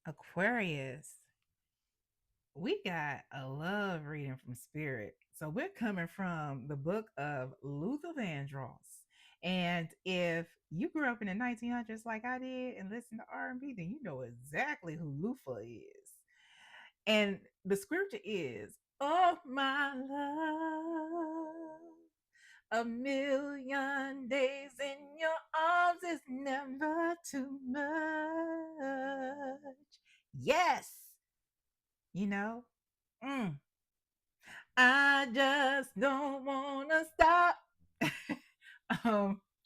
Aquarius, we got a love reading from Spirit. So we're coming from the book of Luther Vandross. And if you grew up in the 1900s like I did and listened to R&B, then you know exactly who Luther is. And the scripture is, "Oh my love, a million days in your arms is never too much." Yes, you know. Mm. I just don't wanna stop.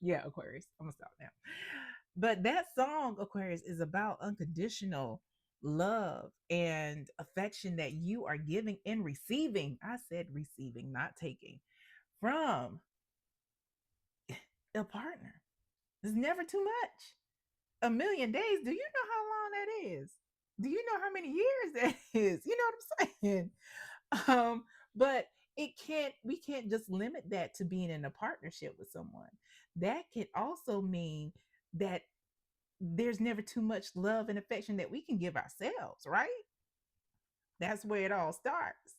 Yeah, Aquarius. I'm gonna stop now. But that song, Aquarius, is about unconditional love and affection that you are giving and receiving. I said receiving, not taking from a partner. It's never too much. A million days. Do you know how long that is? Do you know how many years that is? You know what I'm saying? um but it can't we can't just limit that to being in a partnership with someone. That can also mean that there's never too much love and affection that we can give ourselves, right? That's where it all starts.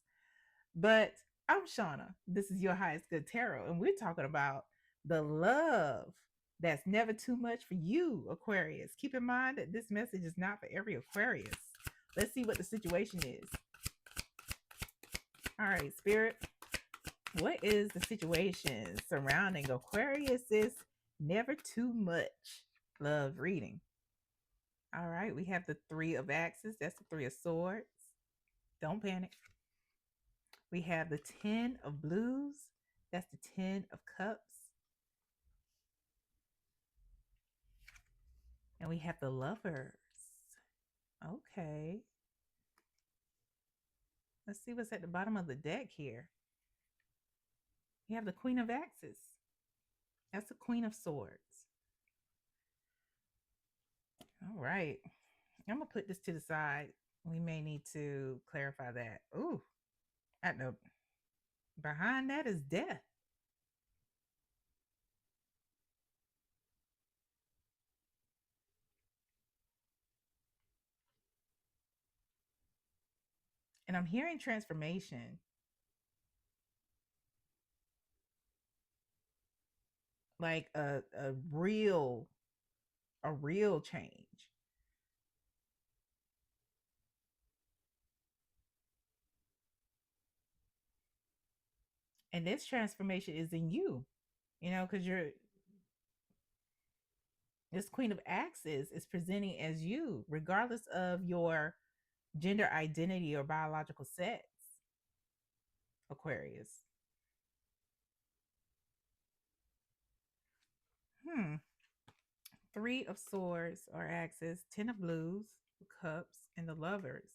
But I'm Shauna. This is your highest good tarot, and we're talking about the love that's never too much for you, Aquarius. Keep in mind that this message is not for every Aquarius. Let's see what the situation is. All right, Spirit, what is the situation surrounding Aquarius's never too much love reading? All right, we have the Three of Axes. That's the Three of Swords. Don't panic. We have the Ten of Blues. That's the Ten of Cups. And we have the Lovers. Okay. Let's see what's at the bottom of the deck here. You have the Queen of Axes. That's the Queen of Swords. All right. I'm going to put this to the side. We may need to clarify that. Ooh, I know. Behind that is death. And I'm hearing transformation, like a real change. And this transformation is in you, because this Queen of Axes is presenting as you, regardless of your gender identity or biological sex, Aquarius. Hmm. Three of Swords or Axes, Ten of Blues, Cups, and the Lovers.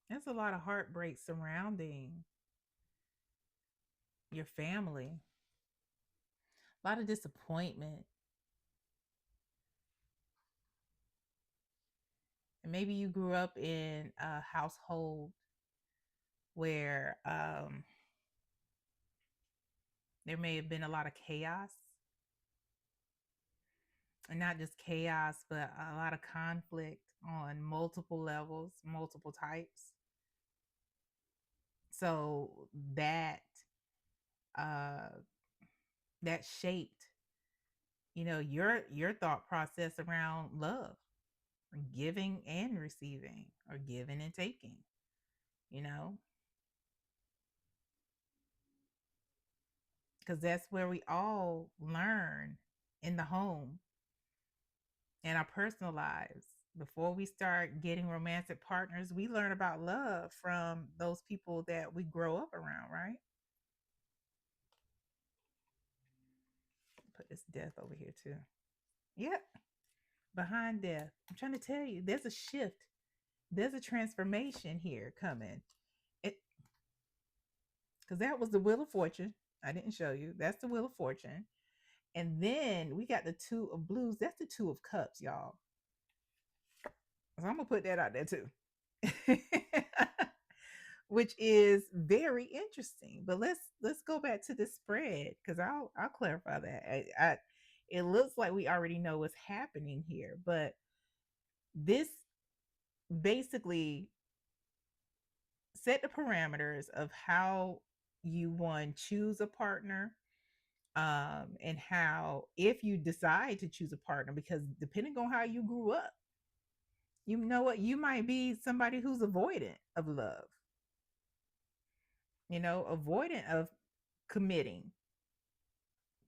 There's a lot of heartbreak surrounding your family, a lot of disappointment. And maybe you grew up in a household where there may have been a lot of chaos, and not just chaos, but a lot of conflict on multiple levels, multiple types. So that uh, that shaped, your thought process around love, giving and receiving, or giving and taking. You know, because that's where we all learn in the home and our personal lives. Before we start getting romantic partners, we learn about love from those people that we grow up around, right? Put this death over here too. Yep, behind death. I'm trying to tell you, there's a shift, there's a transformation here coming. It because that was the Wheel of Fortune. I didn't show you. That's the Wheel of Fortune. And then we got the Two of Blues. That's the Two of Cups, y'all. So I'm gonna put that out there too. Which is very interesting. But let's go back to the spread, because I'll clarify that. It looks like we already know what's happening here, but this basically set the parameters of how you one choose a partner, and how, if you decide to choose a partner, because depending on how you grew up, you know what, you might be somebody who's avoidant of love, avoidant of committing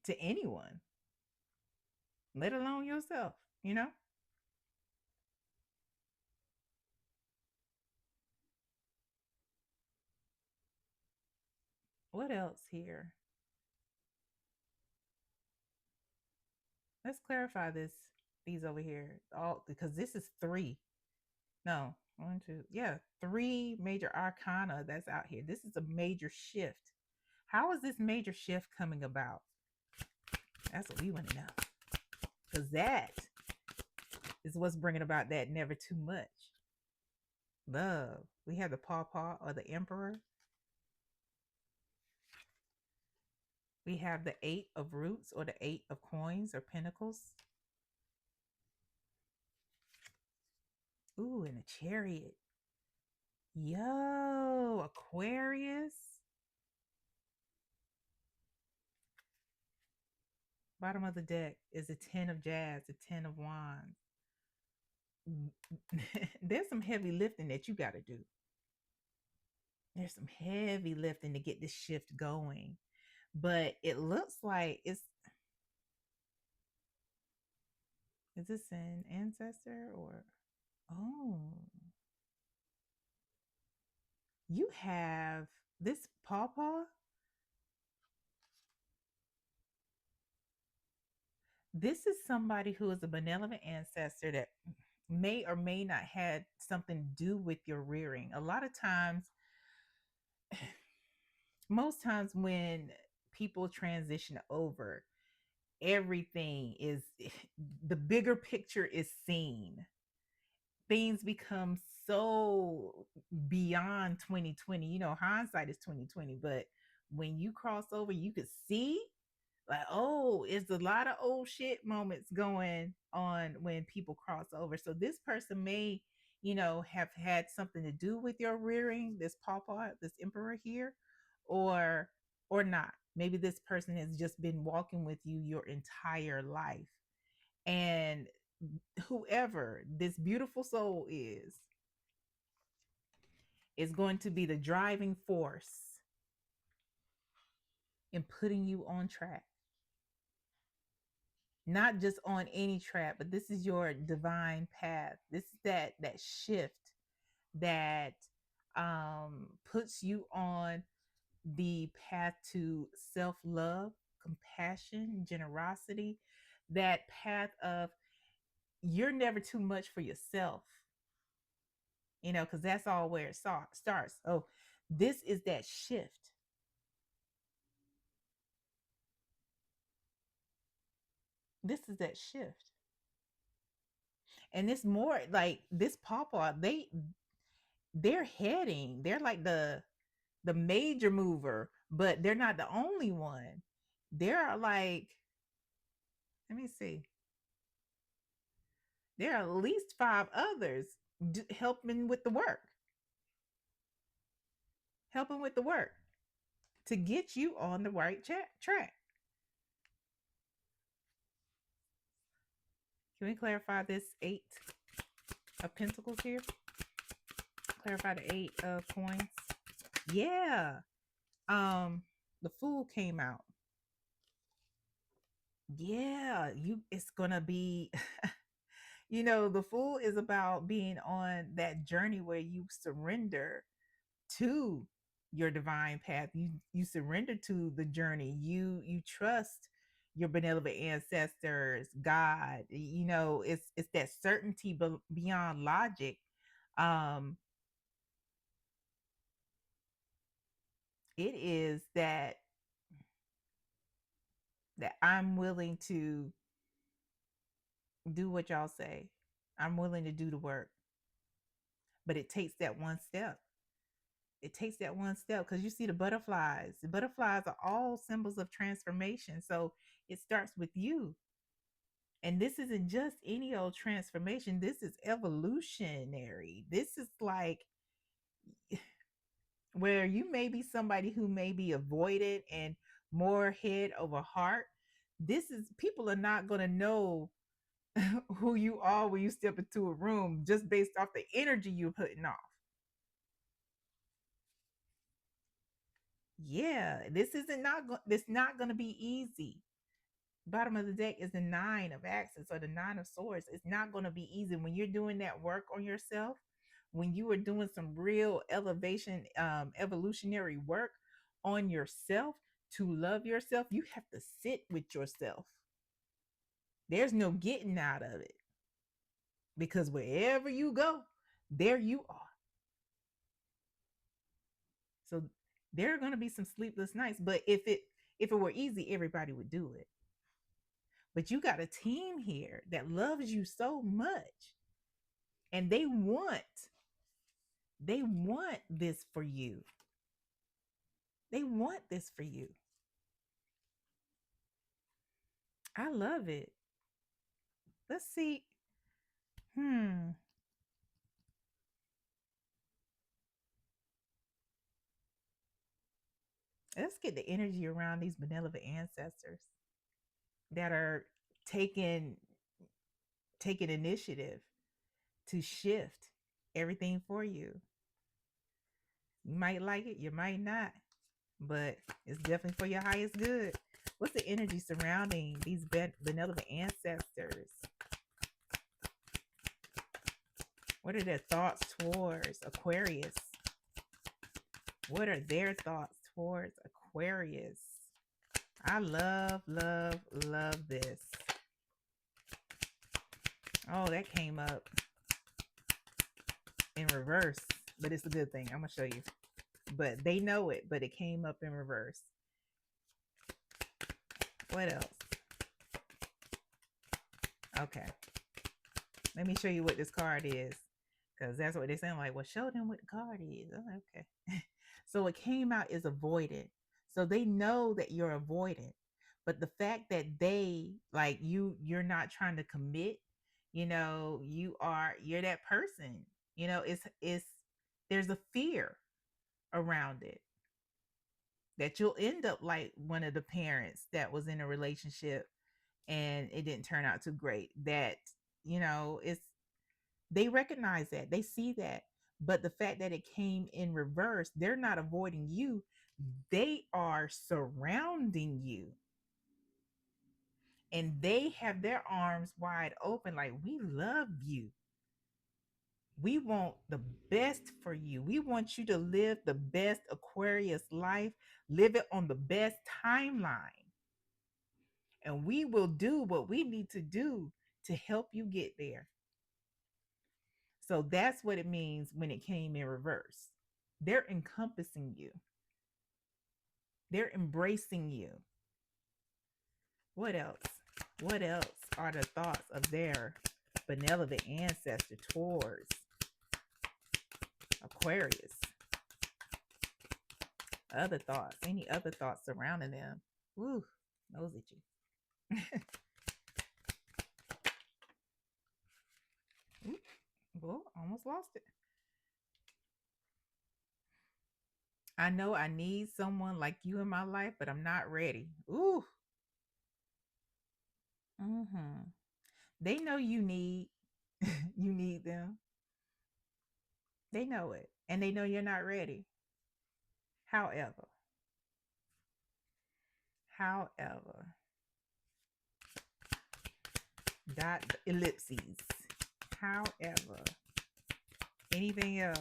to anyone, let alone yourself, you know? What else here? Let's clarify these over here. All because this is three. No, one, two, yeah, three major arcana that's out here. This is a major shift. How is this major shift coming about? That's what we want to know. Because that is what's bringing about that never too much love. We have the pawpaw or the emperor. We have the eight of roots or the eight of coins or pentacles. Ooh, and a chariot. Yo, Aquarius. Bottom of the deck is a 10 of jazz, a 10 of wands. There's some heavy lifting that you got to do. There's some heavy lifting to get this shift going. But it looks like is this an ancestor or, oh, you have this pawpaw. This is somebody who is a benevolent ancestor that may or may not had something to do with your rearing. A lot of times, most times when people transition over, everything is the bigger picture is seen. Things become so beyond 2020. Hindsight is 2020, but when you cross over, you could see, like, oh, it's a lot of old shit moments going on when people cross over. So this person may, have had something to do with your rearing, this pawpaw, this emperor here, or not. Maybe this person has just been walking with you your entire life. And whoever this beautiful soul is going to be the driving force in putting you on track. Not just on any track, but this is your divine path. This is that shift that puts you on the path to self-love, compassion, generosity, that path of you're never too much for yourself, because that's all where it starts. Oh, this is that shift. This is that shift. And it's more like this pawpaw, they're like the major mover, but they're not the only one. There are like, let me see, there are at least five others helping with the work, helping with the work to get you on the right track. Can we clarify this eight of pentacles here? Clarify the eight of coins. Yeah. The fool came out. Yeah, it's gonna be the fool is about being on that journey where you surrender to your divine path. You surrender to the journey. You trust your benevolent ancestors, God. It's that certainty beyond logic. Um, it is that I'm willing to do what y'all say. I'm willing to do the work. But it takes that one step. It takes that one step, because you see the butterflies. The butterflies are all symbols of transformation. So it starts with you. And this isn't just any old transformation. This is evolutionary. This is like where you may be somebody who may be avoided and more head over heart. This is, people are not going to know who you are when you step into a room just based off the energy you're putting off. Yeah, this isn't not this not going to be easy. Bottom of the deck is the nine of axes or the nine of swords. It's not going to be easy when you're doing that work on yourself. When you are doing some real elevation, evolutionary work on yourself to love yourself, you have to sit with yourself. There's no getting out of it, because wherever you go, there you are. So there are going to be some sleepless nights, but if it were easy, everybody would do it. But you got a team here that loves you so much, and they want this for you. They want this for you. I love it. Let's see. Hmm. Let's get the energy around these benevolent ancestors that are taking taking initiative to shift everything for you. You might like it, you might not, but it's definitely for your highest good. What's the energy surrounding these benevolent ancestors? What are their thoughts towards Aquarius? What are their thoughts towards Aquarius? I love, love, love this. Oh, that came up in reverse, but it's a good thing. I'm going to show you. But they know it, but it came up in reverse. What else? Okay. Let me show you what this card is, because that's what they sound like. Well, show them what the card is. Oh, okay. So it came out as avoidant. So they know that you're avoidant. But the fact that they like you're not trying to commit, you're that person. It's there's a fear around it that you'll end up like one of the parents that was in a relationship and it didn't turn out too great. That, it's they recognize that, they see that. But the fact that it came in reverse, they're not avoiding you, they are surrounding you, and they have their arms wide open like, we love you, we want the best for you, we want you to live the best Aquarius life, live it on the best timeline, and we will do what we need to do to help you get there. So that's what it means when it came in reverse. They're encompassing you, they're embracing you. What else? What else are the thoughts of their benevolent ancestor towards Aquarius? Other thoughts, any other thoughts surrounding them? Woo, nose itchy. Well, almost lost it. I know I need someone like you in my life, but I'm not ready. Ooh. Mm-hmm. They know you need you need them. They know it. And they know you're not ready. However, however, dot ellipses. However, anything else,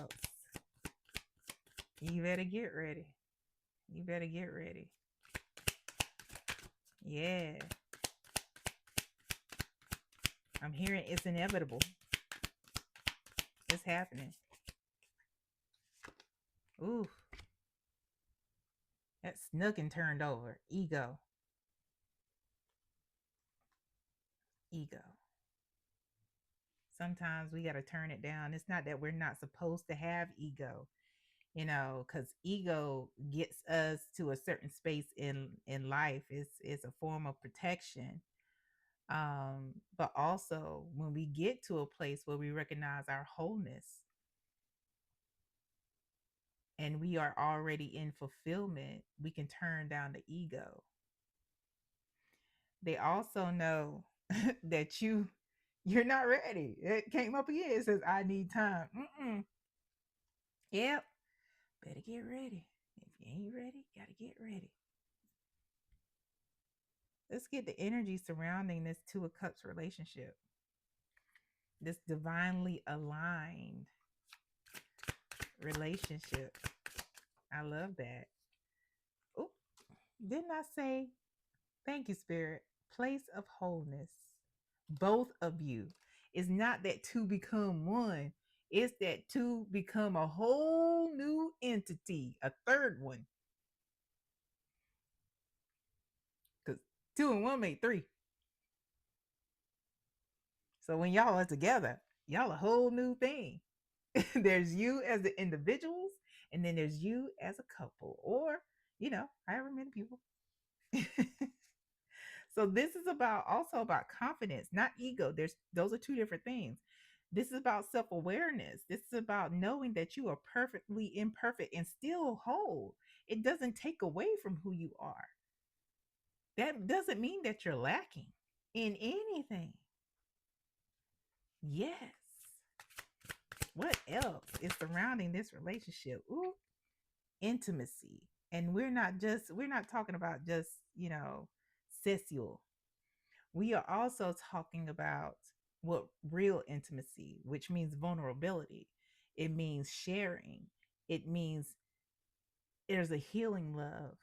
you better get ready. You better get ready. Yeah. I'm hearing it's inevitable. It's happening. Ooh. That snuck and turned over. Ego. Ego. Sometimes we got to turn it down. It's not that we're not supposed to have ego, because ego gets us to a certain space in life. It's a form of protection. But also when we get to a place where we recognize our wholeness and we are already in fulfillment, we can turn down the ego. They also know that you're not ready. It came up again. It says, I need time. Mm-mm. Yep. Better get ready. If you ain't ready, gotta get ready. Let's get the energy surrounding this Two of Cups relationship. This divinely aligned relationship. I love that. Oh, didn't I say thank you, Spirit? Place of wholeness. Both of you. It's not that two become one. It's that two become a whole new entity, a third one. Because two and one make three. So when y'all are together, y'all a whole new thing. There's you as the individuals, and then there's you as a couple, or however many people. So this is about also about confidence, not ego. There's those are two different things. This is about self-awareness. This is about knowing that you are perfectly imperfect and still whole. It doesn't take away from who you are. That doesn't mean that you're lacking in anything. Yes. What else is surrounding this relationship? Ooh, intimacy. And we're not talking about just, sexual. We are also talking about what real intimacy, which means vulnerability. It means sharing. It means there's a healing love.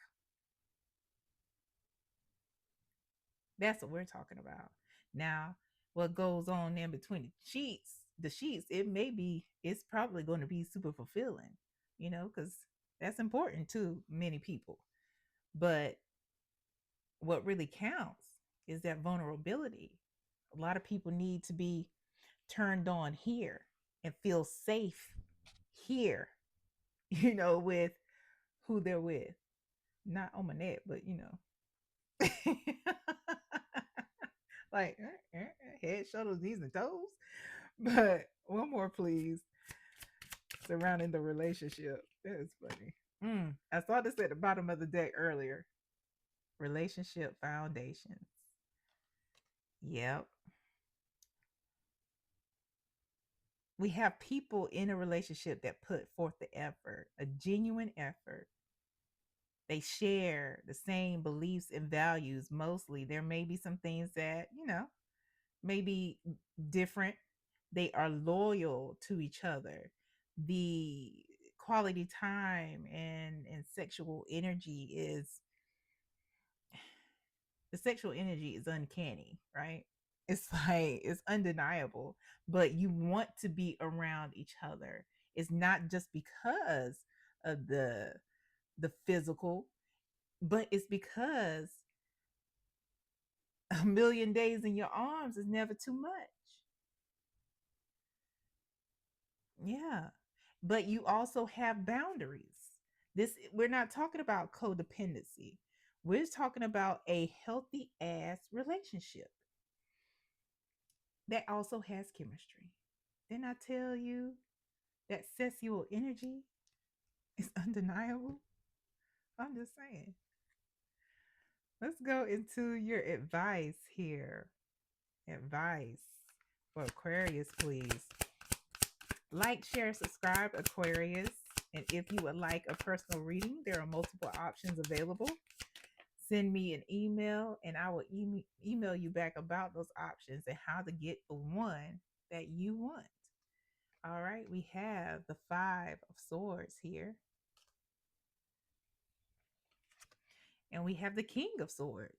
That's what we're talking about. Now, what goes on in between the sheets, it's probably going to be super fulfilling, because that's important to many people. But what really counts is that vulnerability. A lot of people need to be turned on here and feel safe here, with who they're with. Not on my neck, but like head, shoulders, knees, and toes. But one more, please, surrounding the relationship. That is funny. I saw this at the bottom of the deck earlier. Relationship foundations. Yep. We have people in a relationship that put forth the effort, a genuine effort. They share the same beliefs and values mostly. There may be some things that, may be different. They are loyal to each other. The quality time and sexual energy is the sexual energy is uncanny, right? It's like it's undeniable, but you want to be around each other. It's not just because of the physical, but it's because a million days in your arms is never too much. Yeah. But you also have boundaries. This we're not talking about codependency. We're talking about a healthy ass relationship that also has chemistry. Didn't I tell you that sexual energy is undeniable? I'm just saying. Let's go into your advice here. Advice for Aquarius, please. Like, share, subscribe, Aquarius. And if you would like a personal reading, there are multiple options available. Send me an email and I will email you back about those options and how to get the one that you want. All right, we have the Five of Swords here. And we have the King of Swords.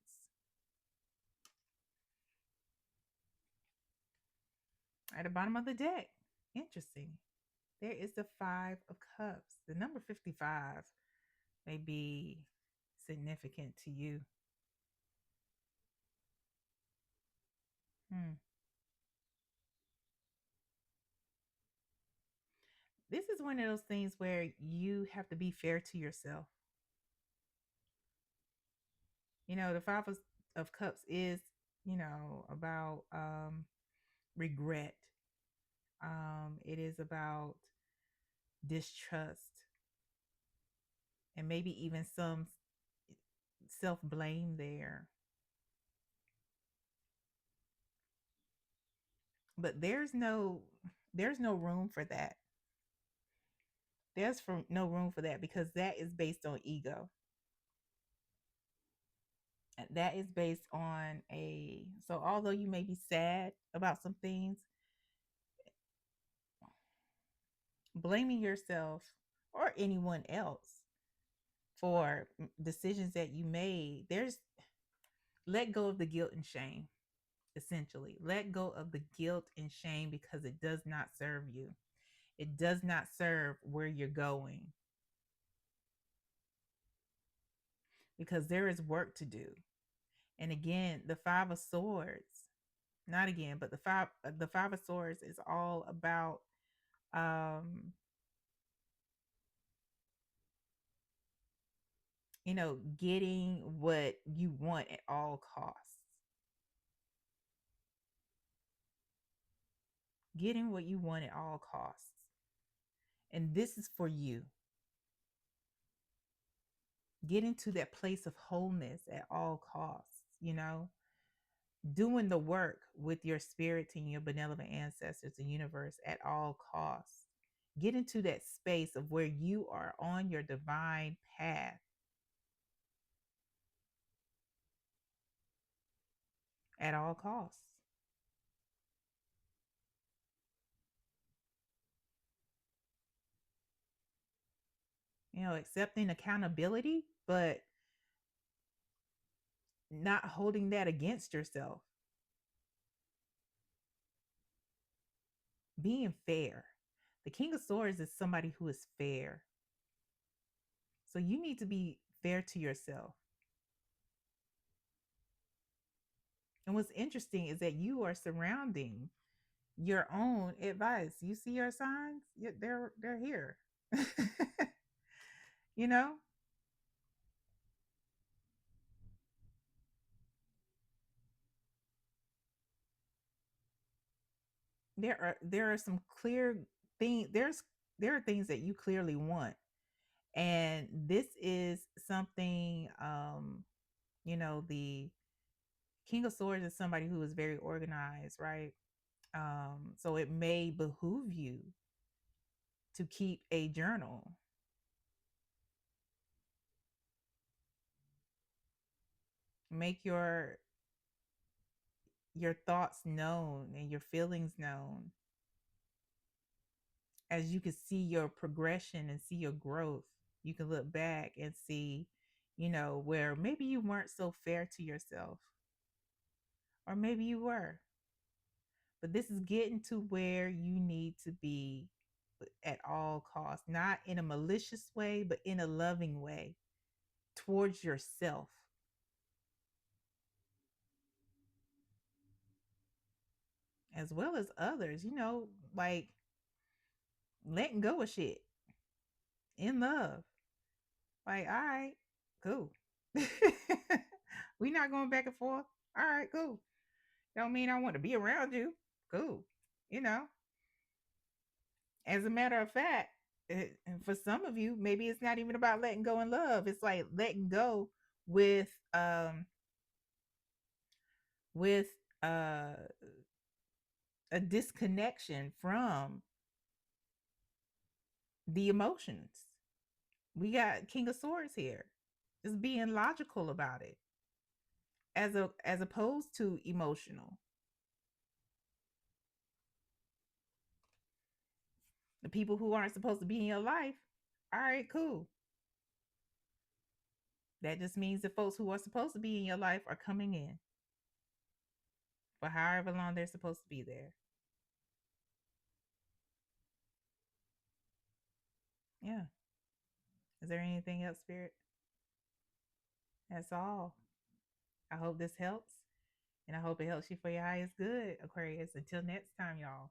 At the bottom of the deck. Interesting. There is the Five of Cups. The number 55 may be significant to you. Hmm. This is one of those things where you have to be fair to yourself. The Five of Cups is about regret. It is about distrust, and maybe even some self blame there. But there's no room for that. No room for that, because that is based on ego. That is based on a so although you may be sad about some things, blaming yourself or anyone else for decisions that you made, there's let go of the guilt and shame. Essentially, let go of the guilt and shame, because it does not serve you. It does not serve where you're going, because there is work to do. And again, the 5 of swords, not again, but the 5 of swords is all about um getting what you want at all costs. Getting what you want at all costs. And this is for you. Getting to that place of wholeness at all costs, doing the work with your spirit and your benevolent ancestors, the universe, at all costs. Get into that space of where you are on your divine path at all costs. Accepting accountability, but not holding that against yourself. Being fair. The King of Swords is somebody who is fair. So you need to be fair to yourself. And what's interesting is that you are surrounding your own advice. You see your signs? They're here. you know, there are some clear things. There are things that you clearly want, and this is something. The King of Swords is somebody who is very organized, right? So it may behoove you to keep a journal. Make your thoughts known and your feelings known, as you can see your progression and see your growth. You can look back and see, where maybe you weren't so fair to yourself, or maybe you were. But this is getting to where you need to be at all costs, not in a malicious way, but in a loving way towards yourself, as well as others, like letting go of shit in love. Like, all right, cool. We not going back and forth. All right, cool. Don't mean I want to be around you. Cool. You know, as a matter of fact, and for some of you, maybe it's not even about letting go in love. It's like letting go with um with uh a disconnection from the emotions. We got King of Swords here. Just being logical about it, as opposed to emotional. The people who aren't supposed to be in your life, all right, cool. That just means the folks who are supposed to be in your life are coming in for however long they're supposed to be there. Yeah. Is there anything else, Spirit? That's all. I hope this helps. And I hope it helps you for your highest good, Aquarius. Until next time, y'all.